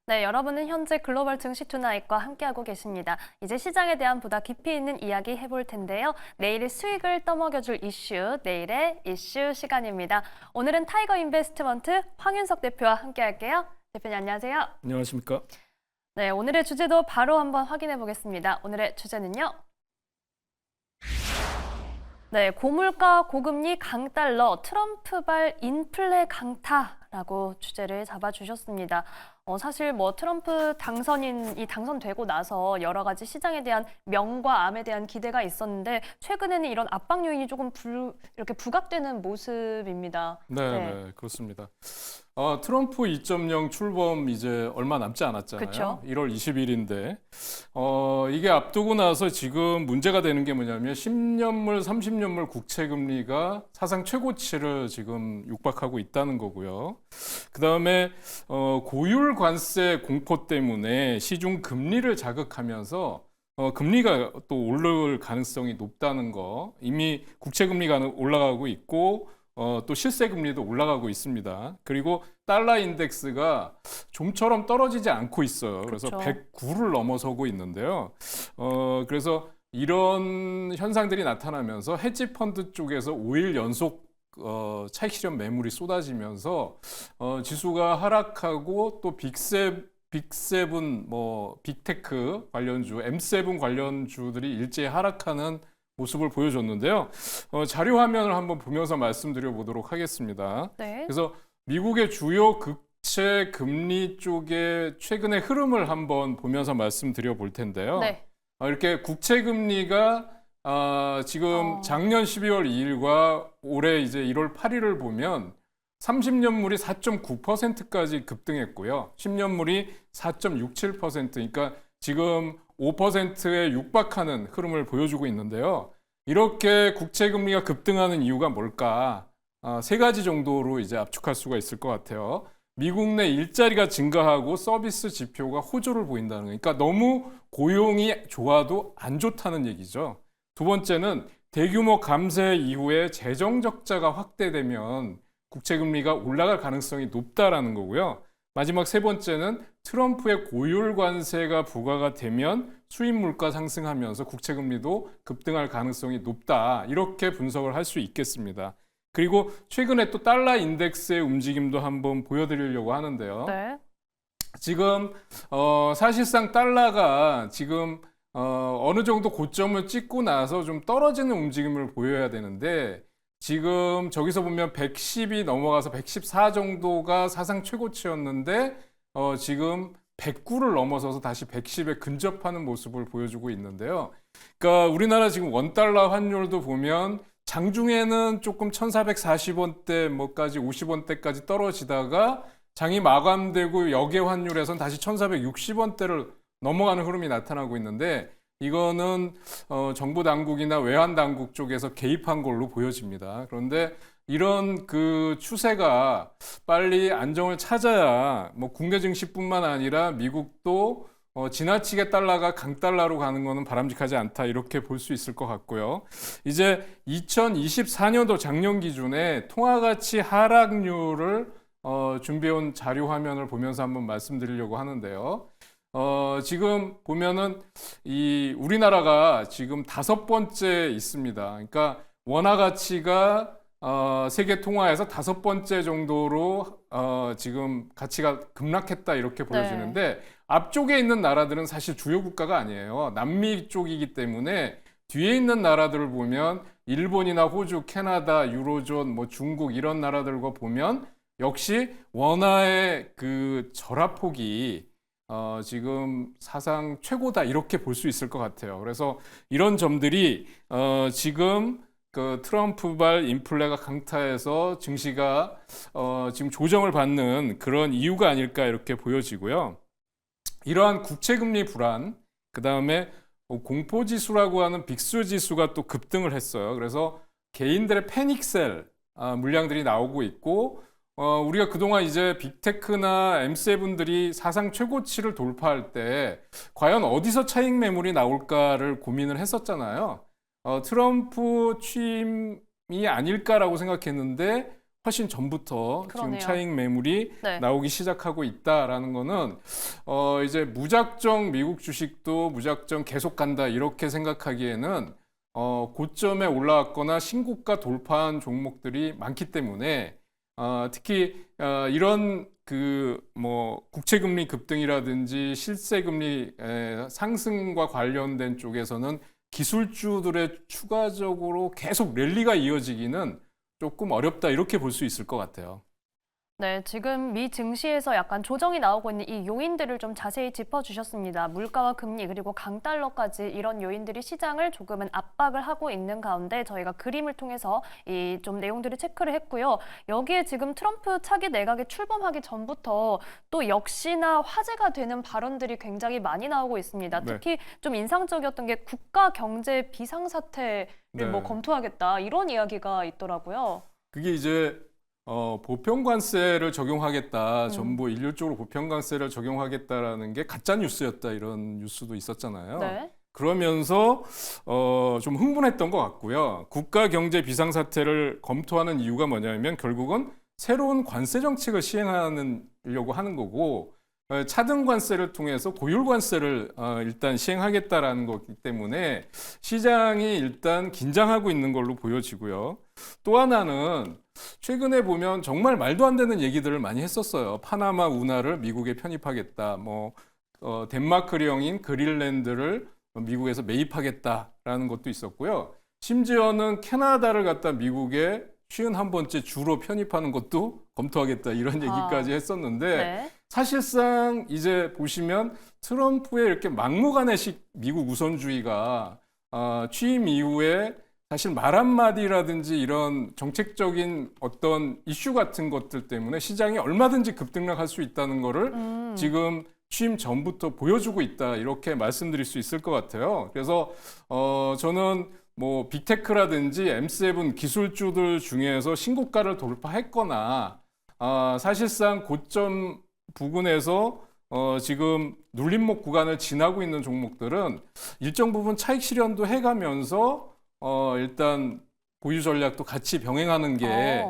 네, 여러분은 현재 글로벌 증시 투나잇과 함께하고 계십니다. 이제 시장에 대한 보다 깊이 있는 이야기 해볼 텐데요. 내일의 수익을 떠먹여줄 이슈, 내일의 이슈 시간입니다. 오늘은 타이거 인베스트먼트 황윤석 대표와 함께할게요. 대표님 안녕하세요. 안녕하십니까? 네, 오늘의 주제도 바로 한번 확인해 보겠습니다. 오늘의 주제는요. 네, 고물가, 고금리, 강달러, 트럼프발 인플레 강타라고 주제를 잡아주셨습니다. 사실 트럼프 당선인이 당선되고 나서 여러 가지 시장에 대한 명과 암에 대한 기대가 있었는데 최근에는 이런 압박 요인이 조금 이렇게 부각되는 모습입니다. 네, 그렇습니다. 트럼프 2.0 출범 이제 얼마 남지 않았잖아요. 그쵸? 1월 20일인데 이게 앞두고 나서 지금 문제가 되는 게 뭐냐면 10년물, 30년물 국채 금리가 사상 최고치를 지금 육박하고 있다는 거고요. 그다음에 고율 관세 공포 때문에 시중 금리를 자극하면서 금리가 또 오를 가능성이 높다는 거. 이미 국채 금리가 올라가고 있고 또 실세 금리도 올라가고 있습니다. 그리고 달러 인덱스가 좀처럼 떨어지지 않고 있어요. 그래서 그렇죠. 109를 넘어서고 있는데요. 그래서 이런 현상들이 나타나면서 헤지 펀드 쪽에서 5일 연속 차익 실현 매물이 쏟아지면서 지수가 하락하고 또 빅세븐 빅테크 관련주, M7 관련주들이 일제히 하락하는 모습을 보여줬는데요. 자료 화면을 한번 보면서 말씀드려 보도록 하겠습니다. 네. 그래서 미국의 주요 국채 금리 쪽의 최근의 흐름을 한번 보면서 말씀드려 볼 텐데요. 네. 이렇게 국채 금리가 지금 작년 12월 2일과 올해 이제 1월 8일을 보면 30년물이 4.9%까지 급등했고요. 10년물이 4.67%, 그러니까 지금 5%에 육박하는 흐름을 보여주고 있는데요. 이렇게 국채 금리가 급등하는 이유가 뭘까? 세 가지 정도로 이제 압축할 수가 있을 것 같아요. 미국 내 일자리가 증가하고 서비스 지표가 호조를 보인다는 거. 그러니까 너무 고용이 좋아도 안 좋다는 얘기죠. 두 번째는 대규모 감세 이후에 재정 적자가 확대되면 국채 금리가 올라갈 가능성이 높다라는 거고요. 마지막 세 번째는 트럼프의 고율 관세가 부과가 되면 수입 물가 상승하면서 국채 금리도 급등할 가능성이 높다. 이렇게 분석을 할 수 있겠습니다. 그리고 최근에 또 달러 인덱스의 움직임도 한번 보여드리려고 하는데요. 네. 지금 사실상 달러가 지금 어느 정도 고점을 찍고 나서 좀 떨어지는 움직임을 보여야 되는데 지금 저기서 보면 110이 넘어가서 114 정도가 사상 최고치였는데 지금 109를 넘어서서 다시 110에 근접하는 모습을 보여주고 있는데요. 그러니까 우리나라 지금 원달러 환율도 보면 장중에는 조금 1,440원대 뭐까지 50원대까지 떨어지다가 장이 마감되고 역외 환율에선 다시 1,460원대를 넘어가는 흐름이 나타나고 있는데 이거는 정부 당국이나 외환 당국 쪽에서 개입한 걸로 보여집니다. 그런데 이런 그 추세가 빨리 안정을 찾아야 뭐 국내 증시뿐만 아니라 미국도 지나치게 달러가 강달러로 가는 거는 바람직하지 않다 이렇게 볼 수 있을 것 같고요. 이제 2024년도 작년 기준에 통화가치 하락률을 준비해온 자료 화면을 보면서 한번 말씀드리려고 하는데요. 지금 보면은 이 우리나라가 지금 5번째 있습니다. 그러니까 원화 가치가 세계 통화에서 5번째 정도로 지금 가치가 급락했다 이렇게 보여지는데 앞쪽에 있는 나라들은 사실 주요 국가가 아니에요. 남미 쪽이기 때문에 뒤에 있는 나라들을 보면 일본이나 호주, 캐나다, 유로존, 뭐 중국 이런 나라들과 보면 역시 원화의 그 절하폭이 지금 사상 최고다 이렇게 볼 수 있을 것 같아요. 그래서 이런 점들이 지금 그 트럼프발 인플레가 강타해서 증시가 지금 조정을 받는 그런 이유가 아닐까 이렇게 보여지고요. 이러한 국채금리 불안, 그 다음에 공포지수라고 하는 빅스 지수가 또 급등을 했어요. 그래서 개인들의 패닉셀 물량들이 나오고 있고 우리가 그동안 이제 빅테크나 M7들이 사상 최고치를 돌파할 때 과연 어디서 차익 매물이 나올까를 고민을 했었잖아요. 트럼프 취임이 아닐까라고 생각했는데 훨씬 전부터 그러네요. 지금 차익 매물이 네. 나오기 시작하고 있다라는 거는 이제 무작정 미국 주식도 무작정 계속 간다 이렇게 생각하기에는 고점에 올라왔거나 신고가 돌파한 종목들이 많기 때문에 특히 이런 국채금리 급등이라든지 실세금리 상승과 관련된 쪽에서는 기술주들의 추가적으로 계속 랠리가 이어지기는 조금 어렵다 이렇게 볼 수 있을 것 같아요. 네, 지금 미 증시에서 약간 조정이 나오고 있는 이 요인들을 좀 자세히 짚어주셨습니다. 물가와 금리 그리고 강달러까지 이런 요인들이 시장을 조금은 압박을 하고 있는 가운데 저희가 그림을 통해서 이 좀 내용들을 체크를 했고요. 여기에 지금 트럼프 차기 내각이 출범하기 전부터 또 역시나 화제가 되는 발언들이 굉장히 많이 나오고 있습니다. 네. 특히 좀 인상적이었던 게 국가 경제 비상사태를 네. 검토하겠다 이런 이야기가 있더라고요. 그게 이제 보편관세를 적용하겠다, 전부 일률적으로 보편관세를 적용하겠다라는 게 가짜 뉴스였다 이런 뉴스도 있었잖아요. 네. 그러면서 좀 흥분했던 것 같고요. 국가 경제 비상사태를 검토하는 이유가 뭐냐면 결국은 새로운 관세 정책을 시행하려고 하는 거고 차등 관세를 통해서 고율 관세를 일단 시행하겠다라는 거기 때문에 시장이 일단 긴장하고 있는 걸로 보여지고요. 또 하나는 최근에 보면 정말 말도 안 되는 얘기들을 많이 했었어요. 파나마 운하를 미국에 편입하겠다. 덴마크령인 그린랜드를 미국에서 매입하겠다라는 것도 있었고요. 심지어는 캐나다를 갖다 미국에 51번째 주로 편입하는 것도 검토하겠다 이런 얘기까지 했었는데 네. 사실상 이제 보시면 트럼프의 이렇게 막무가내식 미국 우선주의가 취임 이후에 사실 말 한마디라든지 이런 정책적인 어떤 이슈 같은 것들 때문에 시장이 얼마든지 급등락할 수 있다는 거를 지금 취임 전부터 보여주고 있다 이렇게 말씀드릴 수 있을 것 같아요. 그래서 저는 빅테크라든지 M7 기술주들 중에서 신고가를 돌파했거나 사실상 고점 부근에서 지금 눌림목 구간을 지나고 있는 종목들은 일정 부분 차익 실현도 해가면서 일단 보유 전략도 같이 병행하는 게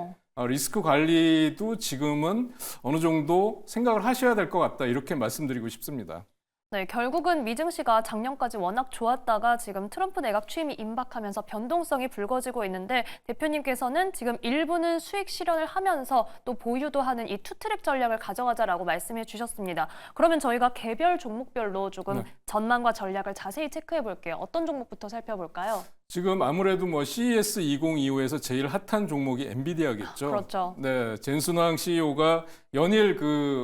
리스크 관리도 지금은 어느 정도 생각을 하셔야 될 것 같다 이렇게 말씀드리고 싶습니다. 네, 결국은 미 증시가 작년까지 워낙 좋았다가 지금 트럼프 내각 취임이 임박하면서 변동성이 불거지고 있는데 대표님께서는 지금 일부는 수익 실현을 하면서 또 보유도 하는 이 투트랙 전략을 가져가자라고 말씀해 주셨습니다. 그러면 저희가 개별 종목별로 조금 전망과 전략을 자세히 체크해 볼게요. 어떤 종목부터 살펴볼까요? 지금 아무래도 CES 2025에서 제일 핫한 종목이 엔비디아겠죠. 그렇죠. 네, 젠슨황 CEO가 연일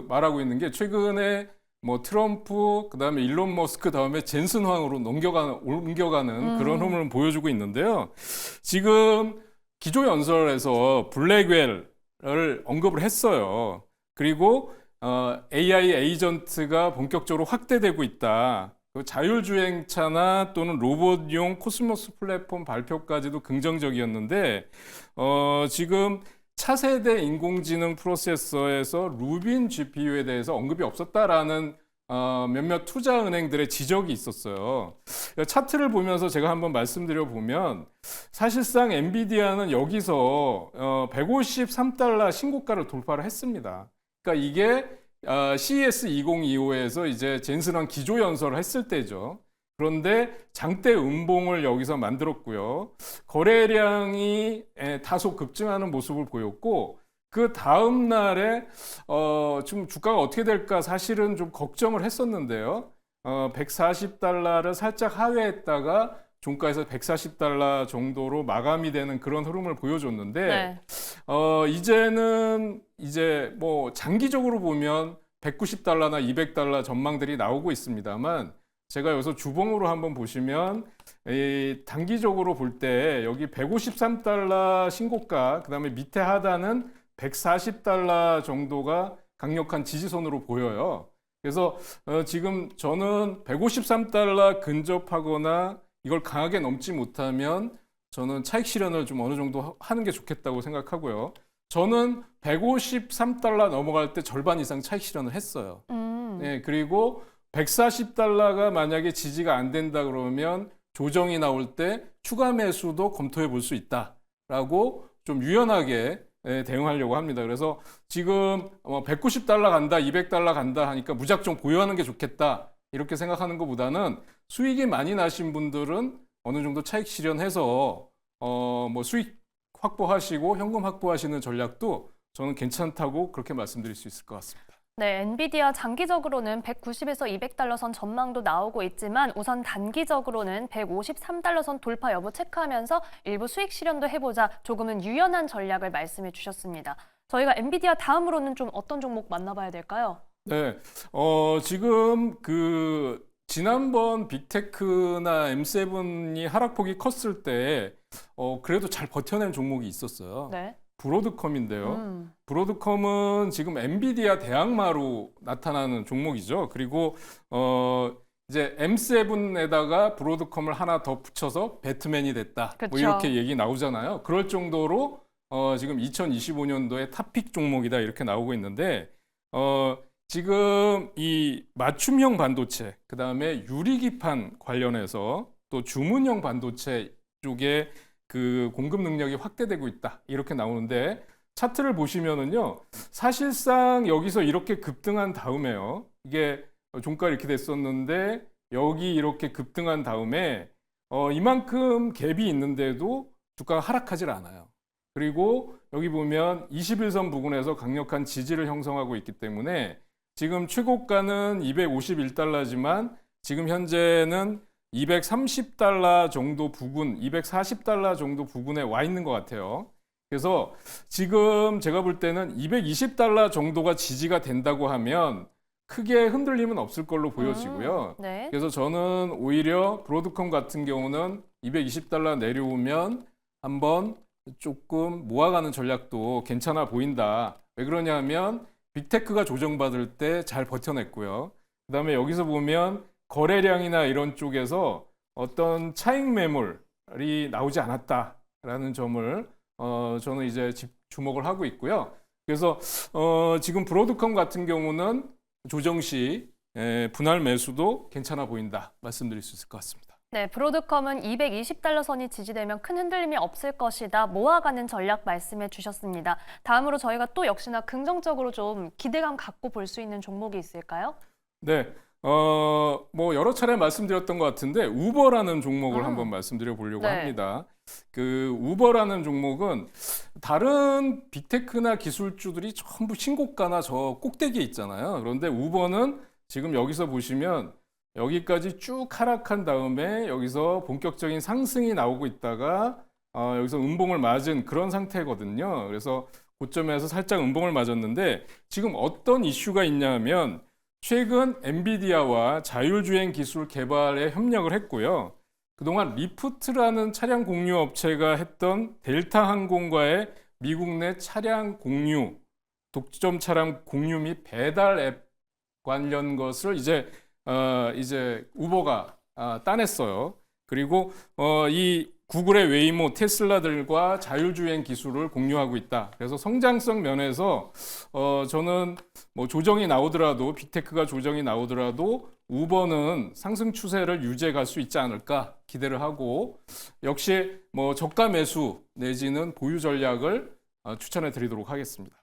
말하고 있는 게 최근에 트럼프, 그다음에 일론 머스크 다음에 젠슨황으로 옮겨가는 그런 흐름을 보여주고 있는데요. 지금 기조연설에서 블랙웰을 언급을 했어요. 그리고 AI 에이전트가 본격적으로 확대되고 있다. 자율주행차나 또는 로봇용 코스모스 플랫폼 발표까지도 긍정적이었는데 지금 차세대 인공지능 프로세서에서 루빈 GPU에 대해서 언급이 없었다라는 몇몇 투자은행들의 지적이 있었어요. 차트를 보면서 제가 한번 말씀드려 보면 사실상 엔비디아는 여기서 153달러 신고가를 돌파를 했습니다. 그러니까 이게 CES 2025에서 이제 젠슨황 기조연설을 했을 때죠. 그런데 장대 음봉을 여기서 만들었고요. 거래량이 다소 급증하는 모습을 보였고 그 다음 날에 지금 주가가 어떻게 될까 사실은 좀 걱정을 했었는데요. 140달러를 살짝 하회했다가 종가에서 140달러 정도로 마감이 되는 그런 흐름을 보여줬는데 이제는 이제 장기적으로 보면 190달러나 200달러 전망들이 나오고 있습니다만 제가 여기서 주봉으로 한번 보시면 단기적으로 볼 때 여기 153달러 신고가 그다음에 밑에 하단은 140달러 정도가 강력한 지지선으로 보여요. 그래서 지금 저는 153달러 근접하거나 이걸 강하게 넘지 못하면 저는 차익 실현을 좀 어느 정도 하는 게 좋겠다고 생각하고요. 저는 153달러 넘어갈 때 절반 이상 차익 실현을 했어요. 네, 그리고 140달러가 만약에 지지가 안 된다 그러면 조정이 나올 때 추가 매수도 검토해 볼 수 있다라고 좀 유연하게 대응하려고 합니다. 그래서 지금 190달러 간다, 200달러 간다 하니까 무작정 보유하는 게 좋겠다 이렇게 생각하는 것보다는 수익이 많이 나신 분들은 어느 정도 차익 실현해서 뭐 수익 확보하시고 현금 확보하시는 전략도 저는 괜찮다고 그렇게 말씀드릴 수 있을 것 같습니다. 네, 엔비디아 장기적으로는 190에서 200달러 선 전망도 나오고 있지만 우선 단기적으로는 153달러 선 돌파 여부 체크하면서 일부 수익 실현도 해보자 조금은 유연한 전략을 말씀해 주셨습니다. 저희가 엔비디아 다음으로는 좀 어떤 종목 만나봐야 될까요? 네, 지금 지난번 빅테크나 M7이 하락폭이 컸을 때 그래도 잘 버텨낸 종목이 있었어요. 네. 브로드컴인데요. 브로드컴은 지금 엔비디아 대항마로 나타나는 종목이죠. 그리고 이제 M7에다가 브로드컴을 하나 더 붙여서 배트맨이 됐다. 뭐 그쵸. 이렇게 얘기 나오잖아요. 그럴 정도로 지금 2025년도에 탑픽 종목이다 이렇게 나오고 있는데 지금 이 맞춤형 반도체, 그다음에 유리기판 관련해서 또 주문형 반도체 쪽에 그 공급 능력이 확대되고 있다. 이렇게 나오는데 차트를 보시면은요. 사실상 여기서 이렇게 급등한 다음에요. 이게 종가 이렇게 됐었는데 여기 이렇게 급등한 다음에 이만큼 갭이 있는데도 주가가 하락하질 않아요. 그리고 여기 보면 21선 부근에서 강력한 지지를 형성하고 있기 때문에 지금 최고가는 251달러지만 지금 현재는 230달러 정도 부근, 240달러 정도 부근에 와 있는 것 같아요. 그래서 지금 제가 볼 때는 220달러 정도가 지지가 된다고 하면 크게 흔들림은 없을 걸로 보여지고요. 네. 그래서 저는 오히려 브로드컴 같은 경우는 220달러 내려오면 한번 조금 모아가는 전략도 괜찮아 보인다. 왜 그러냐면 빅테크가 조정받을 때 잘 버텨냈고요. 그다음에 여기서 보면 거래량이나 이런 쪽에서 어떤 차익 매물이 나오지 않았다라는 점을 저는 이제 주목을 하고 있고요. 그래서 지금 브로드컴 같은 경우는 조정 시 분할 매수도 괜찮아 보인다 말씀드릴 수 있을 것 같습니다. 네, 브로드컴은 220달러 선이 지지되면 큰 흔들림이 없을 것이다. 모아가는 전략 말씀해 주셨습니다. 다음으로 저희가 또 역시나 긍정적으로 좀 기대감 갖고 볼 수 있는 종목이 있을까요? 네. 뭐 여러 차례 말씀드렸던 것 같은데 우버라는 종목을 한번 말씀드려 보려고 네. 합니다. 그 우버라는 종목은 다른 빅테크나 기술주들이 전부 신고가나 저 꼭대기에 있잖아요. 그런데 우버는 지금 여기서 보시면 여기까지 쭉 하락한 다음에 여기서 본격적인 상승이 나오고 있다가 여기서 음봉을 맞은 그런 상태거든요. 그래서 고점에서 살짝 음봉을 맞았는데 지금 어떤 이슈가 있냐면 최근 엔비디아와 자율주행 기술 개발에 협력을 했고요. 그동안 리프트라는 차량 공유 업체가 했던 델타 항공과의 미국 내 차량 공유, 독점 차량 공유 및 배달 앱 관련 것을 이제 우버가 따냈어요. 그리고 이 구글의 웨이모, 테슬라들과 자율주행 기술을 공유하고 있다. 그래서 성장성 면에서 저는 뭐 조정이 나오더라도 빅테크가 조정이 나오더라도 우버는 상승 추세를 유지해 갈 수 있지 않을까 기대를 하고 역시 뭐 저가 매수 내지는 보유 전략을 추천해 드리도록 하겠습니다.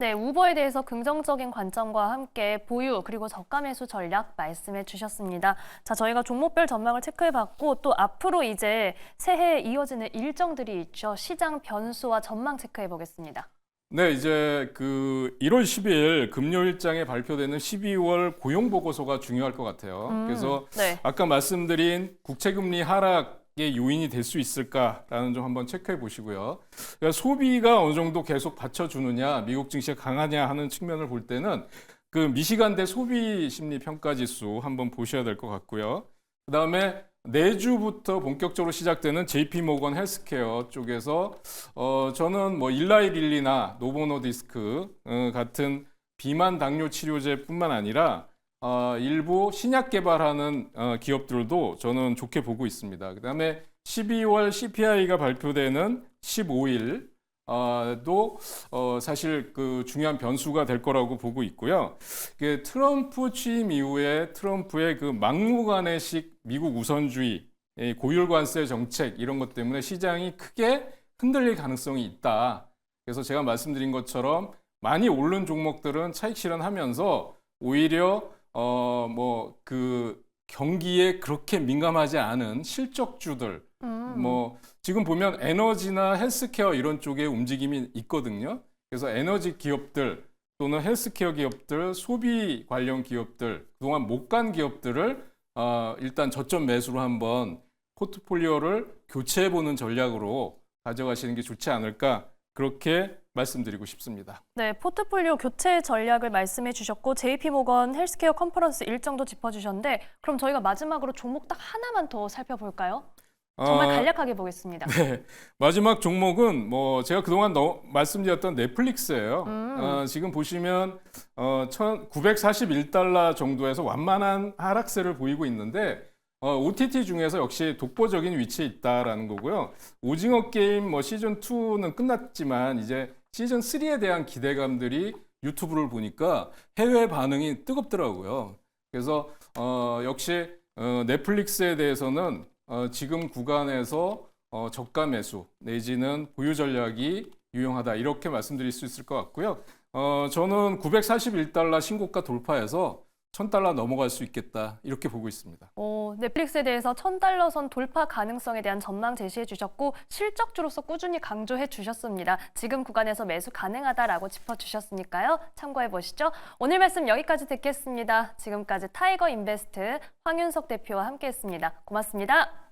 네, 우버에 대해서 긍정적인 관점과 함께 보유 그리고 저가 매수 전략 말씀해 주셨습니다. 자, 저희가 종목별 전망을 체크해봤고 또 앞으로 이제 새해에 이어지는 일정들이 있죠. 시장 변수와 전망 체크해보겠습니다. 네, 이제 그 1월 10일 금요일장에 발표되는 12월 고용 보고서가 중요할 것 같아요. 그래서 네. 아까 말씀드린 국채금리 하락의 요인이 될 수 있을까라는 점 한번 체크해 보시고요. 그러니까 소비가 어느 정도 계속 받쳐주느냐, 미국 증시가 강하냐 하는 측면을 볼 때는 그 미시간대 소비 심리 평가 지수 한번 보셔야 될 것 같고요. 그다음에 내주부터 본격적으로 시작되는 JP 모건 헬스케어 쪽에서 저는 뭐 일라이릴리나 노보노디스크 같은 비만 당뇨 치료제뿐만 아니라 일부 신약 개발하는 기업들도 저는 좋게 보고 있습니다. 그다음에 12월 CPI가 발표되는 15일 도 사실 그 중요한 변수가 될 거라고 보고 있고요. 트럼프 취임 이후에 트럼프의 그 막무가내식 미국 우선주의, 고율 관세 정책 이런 것 때문에 시장이 크게 흔들릴 가능성이 있다. 그래서 제가 말씀드린 것처럼 많이 오른 종목들은 차익 실현하면서 오히려 그 경기에 그렇게 민감하지 않은 실적주들 지금 보면 에너지나 헬스케어 이런 쪽에 움직임이 있거든요. 그래서 에너지 기업들 또는 헬스케어 기업들, 소비 관련 기업들, 그동안 못 간 기업들을 일단 저점 매수로 한번 포트폴리오를 교체해보는 전략으로 가져가시는 게 좋지 않을까 그렇게 말씀드리고 싶습니다. 네, 포트폴리오 교체 전략을 말씀해 주셨고 JP모건 헬스케어 컨퍼런스 일정도 짚어주셨는데 그럼 저희가 마지막으로 종목 딱 하나만 더 살펴볼까요? 정말 간략하게 보겠습니다. 네, 마지막 종목은 제가 그동안 말씀드렸던 넷플릭스예요. 지금 보시면 941달러 정도에서 완만한 하락세를 보이고 있는데 OTT 중에서 역시 독보적인 위치에 있다라는 거고요. 오징어 게임 시즌 2는 끝났지만 이제 시즌 3에 대한 기대감들이 유튜브를 보니까 해외 반응이 뜨겁더라고요. 그래서 역시 넷플릭스에 대해서는 지금 구간에서 저가 매수 내지는 보유 전략이 유용하다 이렇게 말씀드릴 수 있을 것 같고요. 저는 941달러 신고가 돌파해서 1000달러 넘어갈 수 있겠다 이렇게 보고 있습니다. 넷플릭스에 대해서 1000달러 선 돌파 가능성에 대한 전망 제시해 주셨고 실적주로서 꾸준히 강조해 주셨습니다. 지금 구간에서 매수 가능하다라고 짚어주셨으니까요. 참고해 보시죠. 오늘 말씀 여기까지 듣겠습니다. 지금까지 타이거 인베스트 황윤석 대표와 함께했습니다. 고맙습니다.